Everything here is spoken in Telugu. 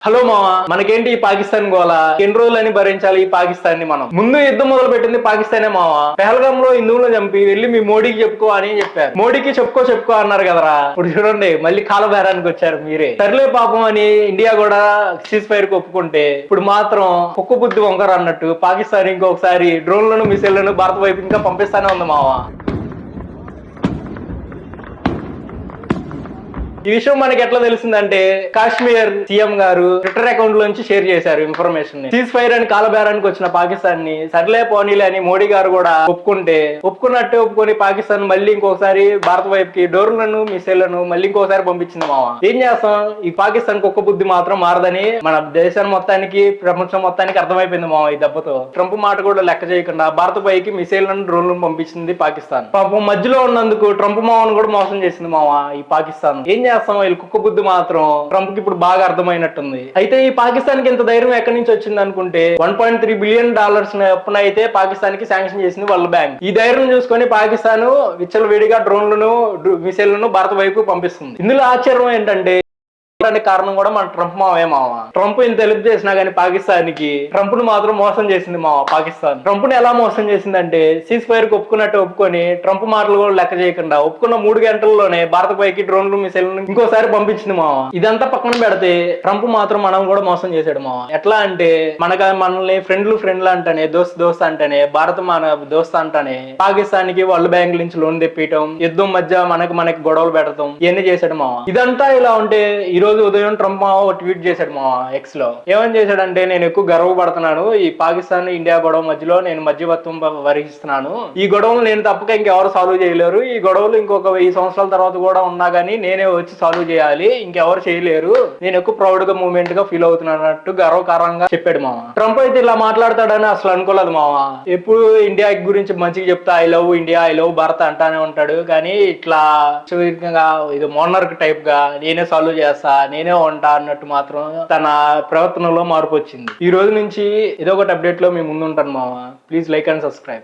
హలో మావా, మనకేంటి ఈ పాకిస్తాన్ గోల? ఎన్ని రోజులని భరించాలి ఈ పాకిస్తాన్ ని? మనం ముందు యుద్ధం మొదలు పెట్టింది పాకిస్తానే మావా. పెహల్గామ్ లో హిందువులను చంపి వెళ్ళి మీ మోడీకి చెప్పుకో అని చెప్పారు. మోడీకి చెప్పుకో అన్నారు కదరా. ఇప్పుడు చూడండి మళ్ళీ కాలబేరానికి వచ్చారు మీరే. సర్లే పాపం అని ఇండియా కూడా సీజ్ ఫైర్ కు ఒప్పుకుంటే ఇప్పుడు మాత్రం కుక్క బుద్ధి వంకర అన్నట్టు పాకిస్తాన్ ఇంకొకసారి డ్రోన్లను మిసైళ్లను భారత వైపు ఇంకా పంపిస్తానే ఉంది మావా. ఈ విషయం మనకి ఎట్లా తెలిసిందంటే కాశ్మీర్ సీఎం గారు ట్విట్టర్ అకౌంట్ లోంచి షేర్ చేశారు ఇన్ఫర్మేషన్ ని. సీజ్ ఫైర్ అని కాలబేరానికి వచ్చిన పాకిస్తాన్ ని సర్లే పోనీలే అని మోడీ గారు కూడా ఒప్పుకున్నట్టే ఒప్పుకొని పాకిస్తాన్ మళ్ళీ ఇంకొకసారి భారత వైపుకి డోర్లను మిసైళ్లను మళ్ళీ ఇంకోసారి పంపించింది మావా. ఏం చేస్తాం, ఈ పాకిస్తాన్ కుక్క బుద్ధి మాత్రం మారదని మన దేశాన్ని మొత్తానికి ప్రపంచం మొత్తానికి అర్థమైపోయింది మావా. ఈ దెబ్బతో ట్రంప్ మాట కూడా లెక్క చేయకుండా భారత పైకి మిసైళ్లను డ్రోన్లను పంపించింది పాకిస్తాన్. పాపం మధ్యలో ఉన్నందుకు ట్రంప్ మావను కూడా మోసం చేసింది మావా ఈ పాకిస్తాన్. ఏం చేస్తాం, వీళ్ళు కుక్క బుద్ధి మాత్రం ట్రంప్ కి ఇప్పుడు బాగా అర్థమైనట్టుంది. అయితే ఈ పాకిస్తాన్ కి ఇంత ధైర్యం ఎక్కడి నుంచి వచ్చింది అనుకుంటే $1.3 బిలియన్ అప్పున అయితే పాకిస్తాన్ కి శాంక్షన్ చేసింది వరల్డ్ బ్యాంక్. ఈ ధైర్యం చూసుకొని పాకిస్తాన్ విచ్చలవిడిగా డ్రోన్లను మిసైళ్లను భారత వైపు పంపిస్తుంది. ఇందులో ఆశ్చర్యం ఏంటంటే కారణం కూడా మన ట్రంప్ మావే మావా. ట్రంప్ ఇంత హెల్ప్ చేసినా గానీ పాకిస్తాన్ కి ట్రంప్ ను మాత్రం మోసం చేసింది మావా పాకిస్తాన్. ట్రంప్ ను ఎలా మోసం చేసిందంటే సీజ్ ఫైర్ కు ఒప్పుకున్నట్టు ఒప్పుకొని ట్రంప్ మాటలు కూడా లెక్క చేయకుండా ఒప్పుకున్న 3 గంటల్లోనే భారత పైకి డ్రోన్లు మిసైల్ను ఇంకోసారి పంపించింది మావా. ఇదంతా పక్కన పెడితే ట్రంప్ మాత్రం మనం కూడా మోసం చేశాడు మావా. ఎట్లా అంటే మనల్ని ఫ్రెండ్లు అంటానే దోస్త్ అంటానే భారత్ మన దోస్త్ అంటానే పాకిస్తాన్ కి వరల్డ్ బ్యాంక్ నుంచి లోన్ తెప్పియటం, యుద్ధం మధ్య మనకి గొడవలు పెడతాం, ఇవన్నీ చేశాడు మావా. ఇదంతా ఇలా ఉంటే ఈ రోజు ఉదయం ట్రంప్ ట్వీట్ చేశాడు మా ఎక్స్ లో. ఏమని చేశాడంటే, నేను ఎక్కువ గర్వపడుతున్నాను, ఈ పాకిస్తాన్ ఇండియా గొడవ మధ్యలో నేను మధ్యవర్తం వహిస్తున్నాను. ఈ గొడవలు నేను తప్పక ఇంకెవరు సాల్వ్ చేయలేరు. ఈ గొడవలు ఇంకొక 1000 సంవత్సరాల తర్వాత కూడా ఉన్నా గానీ నేనే వచ్చి సాల్వ్ చేయాలి, ఇంకెవరు చేయలేరు. నేను ఎక్కువ ప్రౌడ్ గా మూమెంట్ గా ఫీల్ అవుతున్నట్టు గర్వకారంగా చెప్పాడు మావా. ట్రంప్ అయితే ఇలా మాట్లాడతాడని అసలు అనుకోలేదు మావా. ఎప్పుడు ఇండియా గురించి మంచిగా చెప్తా I love India, I love Bharat అంటానే ఉంటాడు. కానీ ఇట్లా ఇది మోనర్క్ టైప్ గా నేనే సాల్వ్ చేస్తా, నేనే ఉంటా అన్నట్టు మాత్రం తన ప్రవర్తనలో మార్పు వచ్చింది. ఈ రోజు నుంచి ఏదో ఒకటి అప్డేట్ లో మీ ముందు ఉంటాను మావా. Please like and subscribe.